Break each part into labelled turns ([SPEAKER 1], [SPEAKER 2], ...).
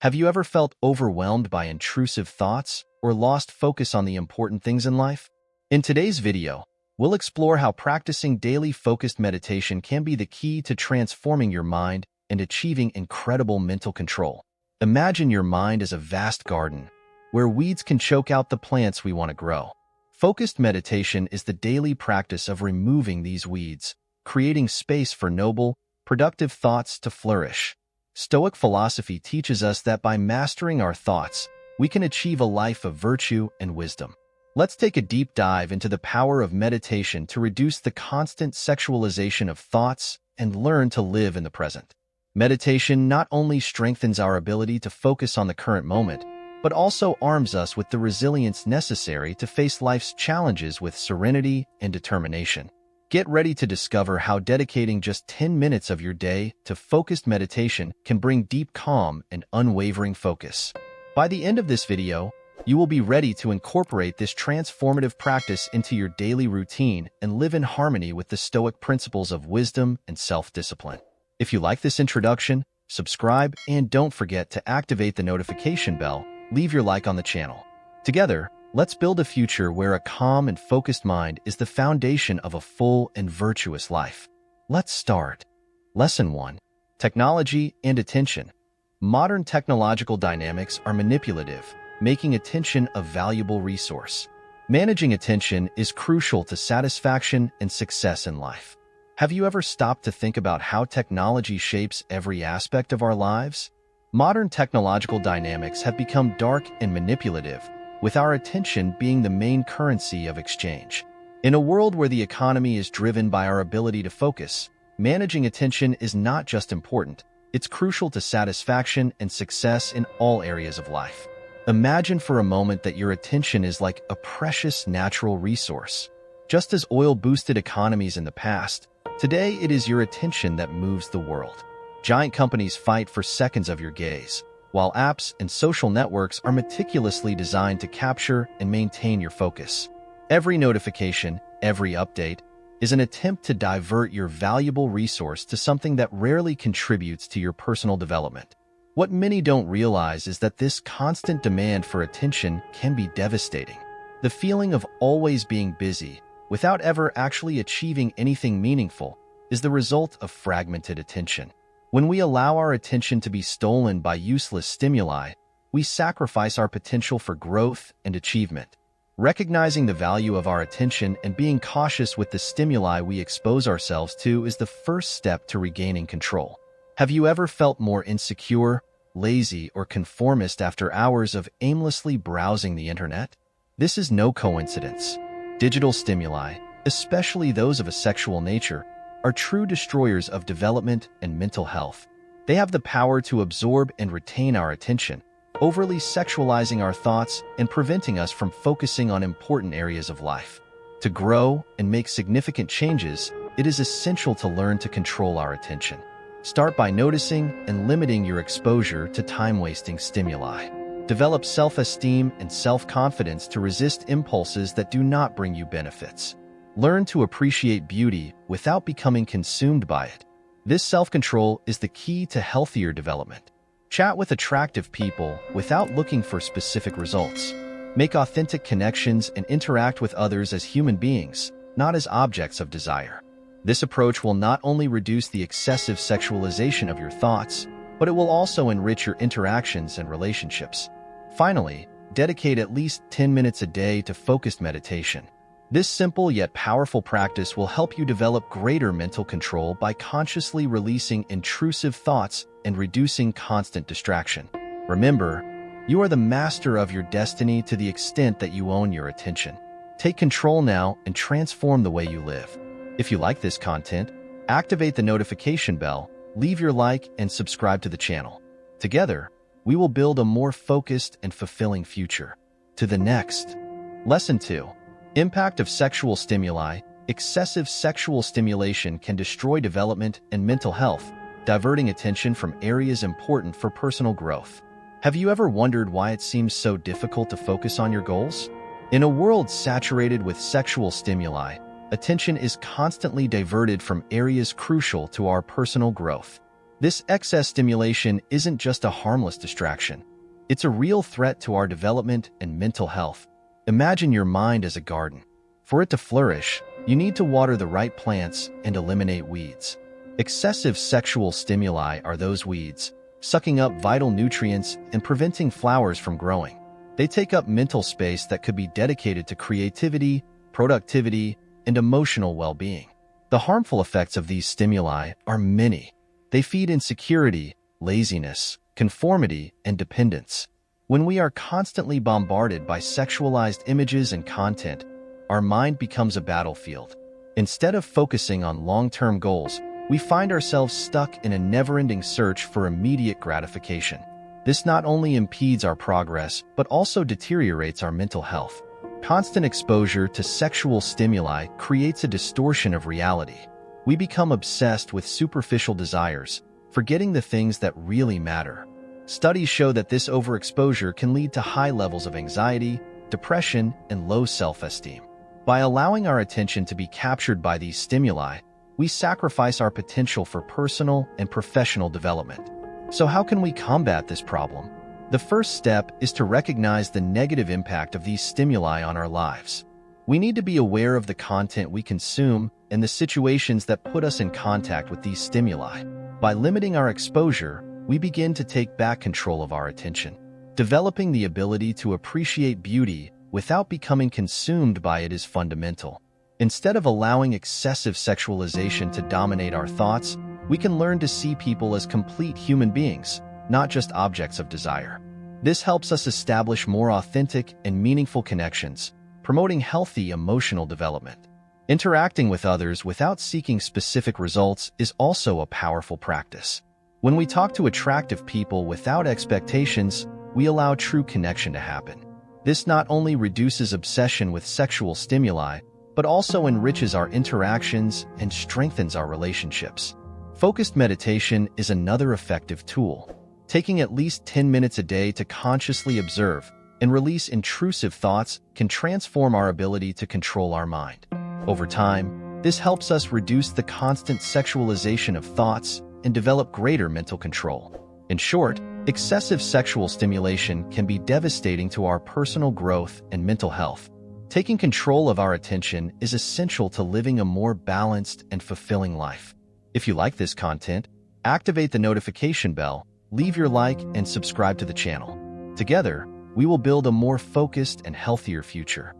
[SPEAKER 1] Have you ever felt overwhelmed by intrusive thoughts or lost focus on the important things in life? In today's video, we'll explore how practicing daily focused meditation can be the key to transforming your mind and achieving incredible mental control. Imagine your mind as a vast garden, where weeds can choke out the plants we want to grow. Focused meditation is the daily practice of removing these weeds, creating space for noble, productive thoughts to flourish. Stoic philosophy teaches us that by mastering our thoughts, we can achieve a life of virtue and wisdom. Let's take a deep dive into the power of meditation to reduce the constant sexualization of thoughts and learn to live in the present. Meditation not only strengthens our ability to focus on the current moment, but also arms us with the resilience necessary to face life's challenges with serenity and determination. Get ready to discover how dedicating just 10 minutes of your day to focused meditation can bring deep calm and unwavering focus. By the end of this video, you will be ready to incorporate this transformative practice into your daily routine and live in harmony with the Stoic principles of wisdom and self-discipline. If you like this introduction, subscribe and don't forget to activate the notification bell. Leave your like on the channel. Together, let's build a future where a calm and focused mind is the foundation of a full and virtuous life. Let's start. Lesson 1. Technology and attention. Modern technological dynamics are manipulative, making attention a valuable resource. Managing attention is crucial to satisfaction and success in life. Have you ever stopped to think about how technology shapes every aspect of our lives? Modern technological dynamics have become dark and manipulative, with our attention being the main currency of exchange. In a world where the economy is driven by our ability to focus, managing attention is not just important, it's crucial to satisfaction and success in all areas of life. Imagine for a moment that your attention is like a precious natural resource. Just as oil boosted economies in the past, today it is your attention that moves the world. Giant companies fight for seconds of your gaze, while apps and social networks are meticulously designed to capture and maintain your focus. Every notification, every update, is an attempt to divert your valuable resource to something that rarely contributes to your personal development. What many don't realize is that this constant demand for attention can be devastating. The feeling of always being busy, without ever actually achieving anything meaningful, is the result of fragmented attention. When we allow our attention to be stolen by useless stimuli, we sacrifice our potential for growth and achievement. Recognizing the value of our attention and being cautious with the stimuli we expose ourselves to is the first step to regaining control. Have you ever felt more insecure, lazy, or conformist after hours of aimlessly browsing the internet? This is no coincidence. Digital stimuli, especially those of a sexual nature, are true destroyers of development and mental health. They have the power to absorb and retain our attention, overly sexualizing our thoughts and preventing us from focusing on important areas of life. To grow and make significant changes, it is essential to learn to control our attention. Start by noticing and limiting your exposure to time-wasting stimuli. Develop self-esteem and self-confidence to resist impulses that do not bring you benefits. Learn to appreciate beauty without becoming consumed by it. This self-control is the key to healthier development. Chat with attractive people without looking for specific results. Make authentic connections and interact with others as human beings, not as objects of desire. This approach will not only reduce the excessive sexualization of your thoughts, but it will also enrich your interactions and relationships. Finally, dedicate at least 10 minutes a day to focused meditation. This simple yet powerful practice will help you develop greater mental control by consciously releasing intrusive thoughts and reducing constant distraction. Remember, you are the master of your destiny to the extent that you own your attention. Take control now and transform the way you live. If you like this content, activate the notification bell, leave your like, and subscribe to the channel. Together, we will build a more focused and fulfilling future. To the next. Lesson 2. Impact of sexual stimuli. Excessive sexual stimulation can destroy development and mental health, diverting attention from areas important for personal growth. Have you ever wondered why it seems so difficult to focus on your goals? In a world saturated with sexual stimuli, attention is constantly diverted from areas crucial to our personal growth. This excess stimulation isn't just a harmless distraction. It's a real threat to our development and mental health. Imagine your mind as a garden. For it to flourish, you need to water the right plants and eliminate weeds. Excessive sexual stimuli are those weeds, sucking up vital nutrients and preventing flowers from growing. They take up mental space that could be dedicated to creativity, productivity, and emotional well-being. The harmful effects of these stimuli are many. They feed insecurity, laziness, conformity, and dependence. When we are constantly bombarded by sexualized images and content, our mind becomes a battlefield. Instead of focusing on long-term goals, we find ourselves stuck in a never-ending search for immediate gratification. This not only impedes our progress, but also deteriorates our mental health. Constant exposure to sexual stimuli creates a distortion of reality. We become obsessed with superficial desires, forgetting the things that really matter. Studies show that this overexposure can lead to high levels of anxiety, depression, and low self-esteem. By allowing our attention to be captured by these stimuli, we sacrifice our potential for personal and professional development. So how can we combat this problem? The first step is to recognize the negative impact of these stimuli on our lives. We need to be aware of the content we consume and the situations that put us in contact with these stimuli. By limiting our exposure, we begin to take back control of our attention. Developing the ability to appreciate beauty without becoming consumed by it is fundamental. Instead of allowing excessive sexualization to dominate our thoughts, we can learn to see people as complete human beings, not just objects of desire. This helps us establish more authentic and meaningful connections, promoting healthy emotional development. Interacting with others without seeking specific results is also a powerful practice. When we talk to attractive people without expectations, we allow true connection to happen. This not only reduces obsession with sexual stimuli, but also enriches our interactions and strengthens our relationships. Focused meditation is another effective tool. Taking at least 10 minutes a day to consciously observe and release intrusive thoughts can transform our ability to control our mind. Over time, this helps us reduce the constant sexualization of thoughts and develop greater mental control. In short, excessive sexual stimulation can be devastating to our personal growth and mental health. Taking control of our attention is essential to living a more balanced and fulfilling life. If you like this content, activate the notification bell, leave your like, and subscribe to the channel. Together, we will build a more focused and healthier future.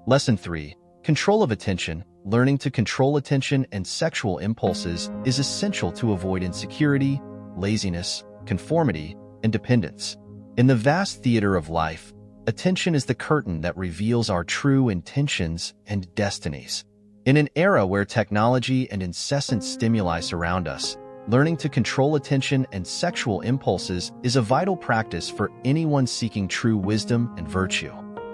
[SPEAKER 1] Lesson 3. Control of attention. Learning to control attention and sexual impulses is essential to avoid insecurity, laziness, conformity, and dependence. In the vast theater of life, attention is the curtain that reveals our true intentions and destinies. In an era where technology and incessant stimuli surround us, learning to control attention and sexual impulses is a vital practice for anyone seeking true wisdom and virtue.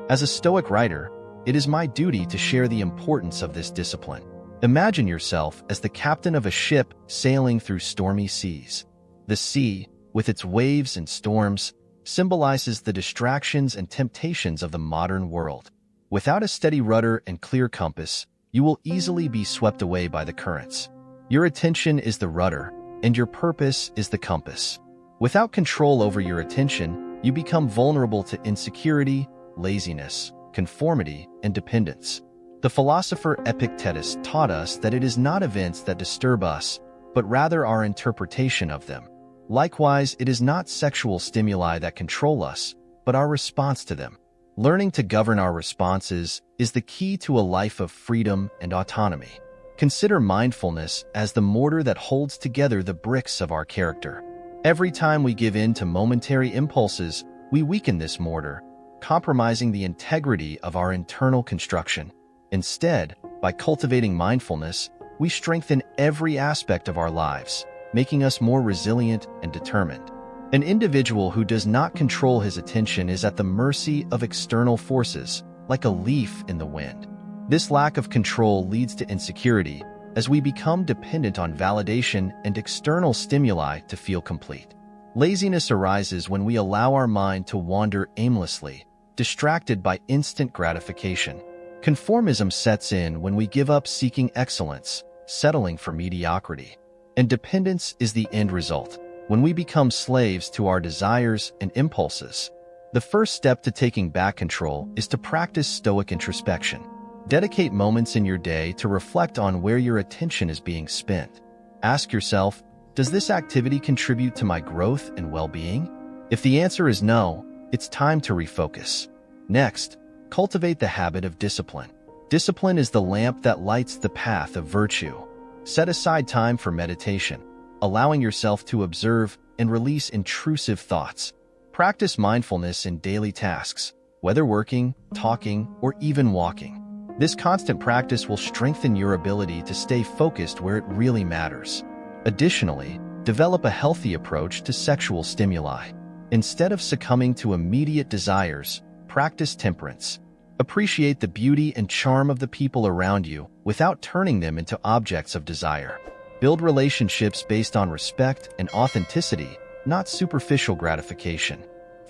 [SPEAKER 1] As a Stoic writer, it is my duty to share the importance of this discipline. Imagine yourself as the captain of a ship sailing through stormy seas. The sea, with its waves and storms, symbolizes the distractions and temptations of the modern world. Without a steady rudder and clear compass, you will easily be swept away by the currents. Your attention is the rudder, and your purpose is the compass. Without control over your attention, you become vulnerable to insecurity, laziness, conformity, and dependence. The philosopher Epictetus taught us that it is not events that disturb us, but rather our interpretation of them. Likewise, it is not sexual stimuli that control us, but our response to them. Learning to govern our responses is the key to a life of freedom and autonomy. Consider mindfulness as the mortar that holds together the bricks of our character. Every time we give in to momentary impulses, we weaken this mortar, compromising the integrity of our internal construction. Instead, by cultivating mindfulness, we strengthen every aspect of our lives, making us more resilient and determined. An individual who does not control his attention is at the mercy of external forces, like a leaf in the wind. This lack of control leads to insecurity, as we become dependent on validation and external stimuli to feel complete. Laziness arises when we allow our mind to wander aimlessly, distracted by instant gratification. Conformism sets in when we give up seeking excellence, settling for mediocrity. and dependence is the end result, when we become slaves to our desires and impulses. The first step to taking back control is to practice Stoic introspection. Dedicate moments in your day to reflect on where your attention is being spent. Ask yourself, does this activity contribute to my growth and well-being? If the answer is no, it's time to refocus. Next, cultivate the habit of discipline. Discipline is the lamp that lights the path of virtue. Set aside time for meditation, allowing yourself to observe and release intrusive thoughts. Practice mindfulness in daily tasks, whether working, talking, or even walking. This constant practice will strengthen your ability to stay focused where it really matters. Additionally, develop a healthy approach to sexual stimuli. Instead of succumbing to immediate desires, practice temperance. Appreciate the beauty and charm of the people around you without turning them into objects of desire. Build relationships based on respect and authenticity, not superficial gratification.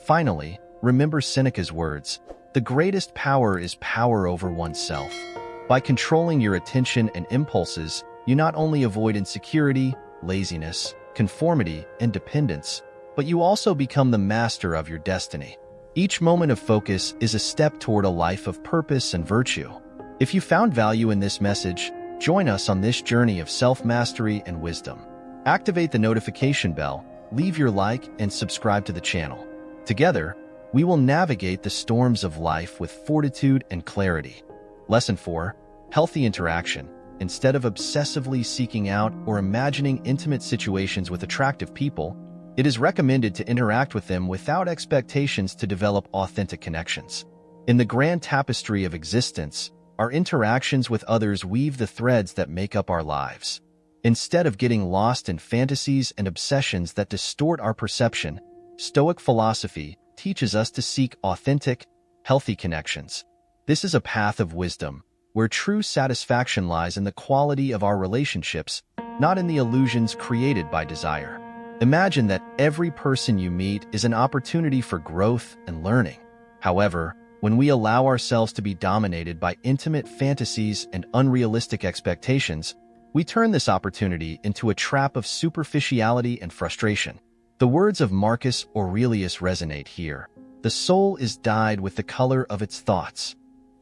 [SPEAKER 1] Finally, remember Seneca's words, "The greatest power is power over oneself." By controlling your attention and impulses, you not only avoid insecurity, laziness, conformity, and dependence, but you also become the master of your destiny. Each moment of focus is a step toward a life of purpose and virtue. If you found value in this message, join us on this journey of self-mastery and wisdom. Activate the notification bell, leave your like, and subscribe to the channel. Together, we will navigate the storms of life with fortitude and clarity. Lesson 4. Healthy interaction. Instead of obsessively seeking out or imagining intimate situations with attractive people, it is recommended to interact with them without expectations to develop authentic connections. In the grand tapestry of existence, our interactions with others weave the threads that make up our lives. Instead of getting lost in fantasies and obsessions that distort our perception, Stoic philosophy teaches us to seek authentic, healthy connections. This is a path of wisdom, where true satisfaction lies in the quality of our relationships, not in the illusions created by desire. Imagine that every person you meet is an opportunity for growth and learning. However, when we allow ourselves to be dominated by intimate fantasies and unrealistic expectations, we turn this opportunity into a trap of superficiality and frustration. The words of Marcus Aurelius resonate here. The soul is dyed with the color of its thoughts.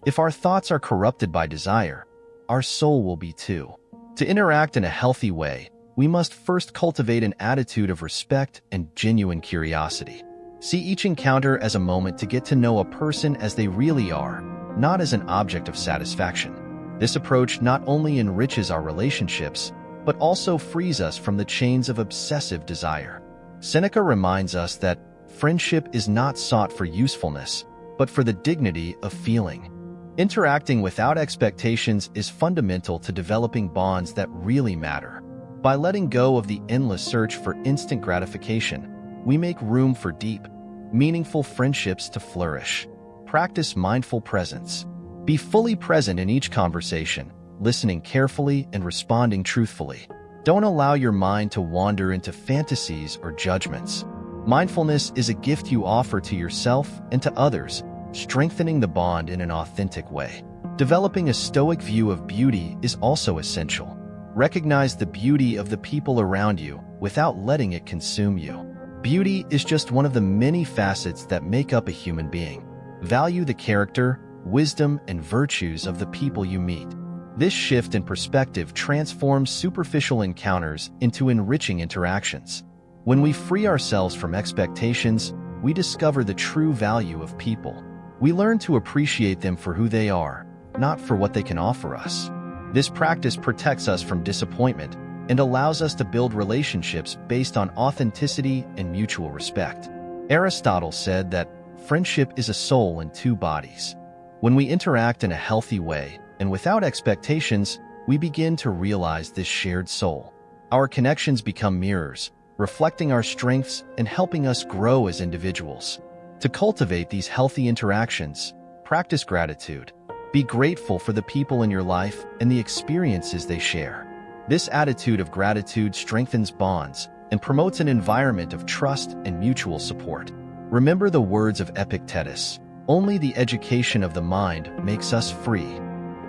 [SPEAKER 1] If our thoughts are corrupted by desire, our soul will be too. To interact in a healthy way, we must first cultivate an attitude of respect and genuine curiosity. See each encounter as a moment to get to know a person as they really are, not as an object of satisfaction. This approach not only enriches our relationships, but also frees us from the chains of obsessive desire. Seneca reminds us that friendship is not sought for usefulness, but for the dignity of feeling. Interacting without expectations is fundamental to developing bonds that really matter. By letting go of the endless search for instant gratification, we make room for deep, meaningful friendships to flourish. Practice mindful presence. Be fully present in each conversation, listening carefully and responding truthfully. Don't allow your mind to wander into fantasies or judgments. Mindfulness is a gift you offer to yourself and to others, strengthening the bond in an authentic way. Developing a Stoic view of beauty is also essential. Recognize the beauty of the people around you without letting it consume you. Beauty is just one of the many facets that make up a human being. Value the character, wisdom, and virtues of the people you meet. This shift in perspective transforms superficial encounters into enriching interactions. When we free ourselves from expectations, we discover the true value of people. We learn to appreciate them for who they are, not for what they can offer us. This practice protects us from disappointment and allows us to build relationships based on authenticity and mutual respect. Aristotle said that friendship is a soul in two bodies. When we interact in a healthy way and without expectations, we begin to realize this shared soul. Our connections become mirrors, reflecting our strengths and helping us grow as individuals. To cultivate these healthy interactions, practice gratitude. Be grateful for the people in your life and the experiences they share. This attitude of gratitude strengthens bonds and promotes an environment of trust and mutual support. Remember the words of Epictetus, "Only the education of the mind makes us free."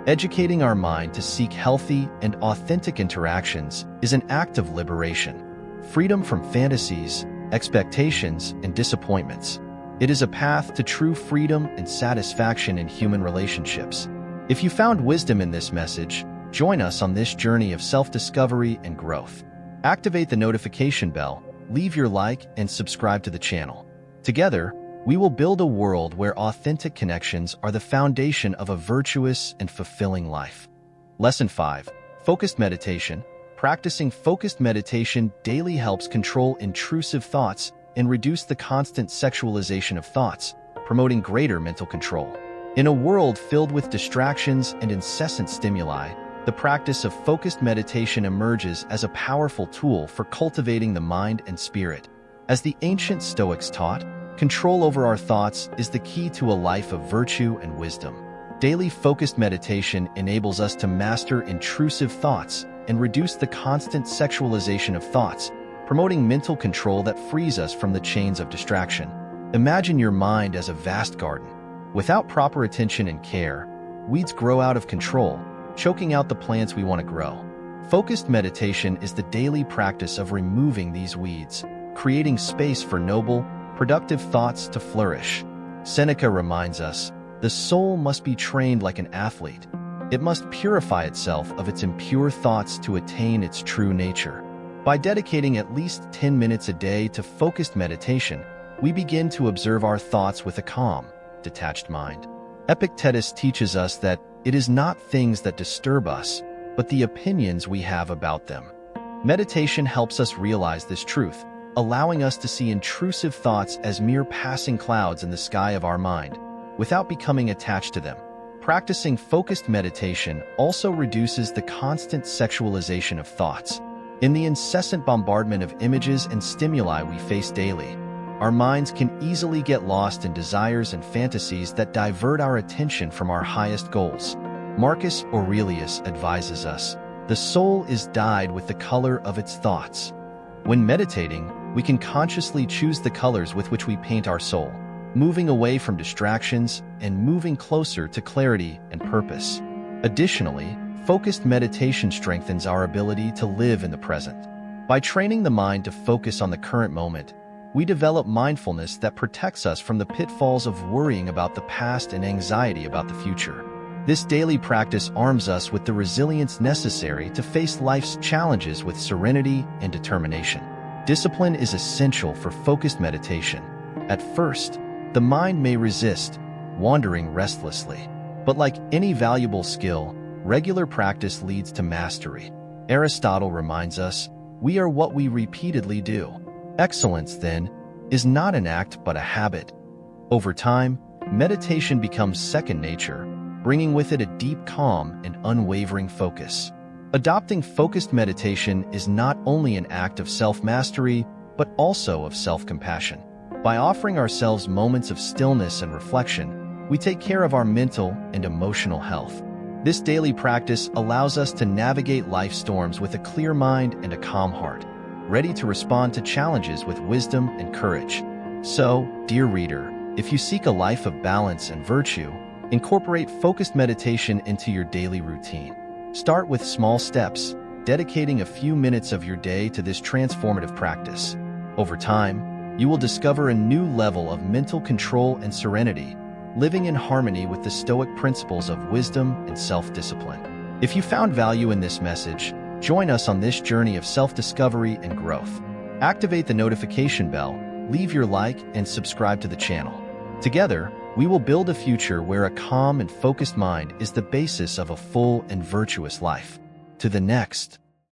[SPEAKER 1] Educating our mind to seek healthy and authentic interactions is an act of liberation, freedom from fantasies, expectations, and disappointments. It is a path to true freedom and satisfaction in human relationships. If you found wisdom in this message, join us on this journey of self-discovery and growth. Activate the notification bell, leave your like, and subscribe to the channel. Together, we will build a world where authentic connections are the foundation of a virtuous and fulfilling life. Lesson 5. Focused Meditation. Practicing focused meditation daily helps control intrusive thoughts and reduce the constant sexualization of thoughts, promoting greater mental control. In a world filled with distractions and incessant stimuli, the practice of focused meditation emerges as a powerful tool for cultivating the mind and spirit. As the ancient Stoics taught, control over our thoughts is the key to a life of virtue and wisdom. Daily focused meditation enables us to master intrusive thoughts and reduce the constant sexualization of thoughts, promoting mental control that frees us from the chains of distraction. Imagine your mind as a vast garden. Without proper attention and care, weeds grow out of control, choking out the plants we want to grow. Focused meditation is the daily practice of removing these weeds, creating space for noble, productive thoughts to flourish. Seneca reminds us, the soul must be trained like an athlete. It must purify itself of its impure thoughts to attain its true nature. By dedicating at least 10 minutes a day to focused meditation, we begin to observe our thoughts with a calm, detached mind. Epictetus teaches us that it is not things that disturb us, but the opinions we have about them. Meditation helps us realize this truth, allowing us to see intrusive thoughts as mere passing clouds in the sky of our mind, without becoming attached to them. Practicing focused meditation also reduces the constant sexualization of thoughts. In the incessant bombardment of images and stimuli we face daily, our minds can easily get lost in desires and fantasies that divert our attention from our highest goals. Marcus Aurelius advises us, "The soul is dyed with the color of its thoughts." When meditating, we can consciously choose the colors with which we paint our soul, moving away from distractions and moving closer to clarity and purpose. Additionally, focused meditation strengthens our ability to live in the present. By training the mind to focus on the current moment, we develop mindfulness that protects us from the pitfalls of worrying about the past and anxiety about the future. This daily practice arms us with the resilience necessary to face life's challenges with serenity and determination. Discipline is essential for focused meditation. At first, the mind may resist, wandering restlessly. But like any valuable skill, regular practice leads to mastery. Aristotle reminds us, we are what we repeatedly do. Excellence, then, is not an act but a habit. Over time, meditation becomes second nature, bringing with it a deep calm and unwavering focus. Adopting focused meditation is not only an act of self-mastery, but also of self-compassion. By offering ourselves moments of stillness and reflection, we take care of our mental and emotional health. This daily practice allows us to navigate life storms with a clear mind and a calm heart, ready to respond to challenges with wisdom and courage. So, dear reader, if you seek a life of balance and virtue, incorporate focused meditation into your daily routine. Start with small steps, dedicating a few minutes of your day to this transformative practice. Over time, you will discover a new level of mental control and serenity, living in harmony with the Stoic principles of wisdom and self-discipline. If you found value in this message, join us on this journey of self-discovery and growth. Activate the notification bell, leave your like, and subscribe to the channel. Together, we will build a future where a calm and focused mind is the basis of a full and virtuous life. To the next.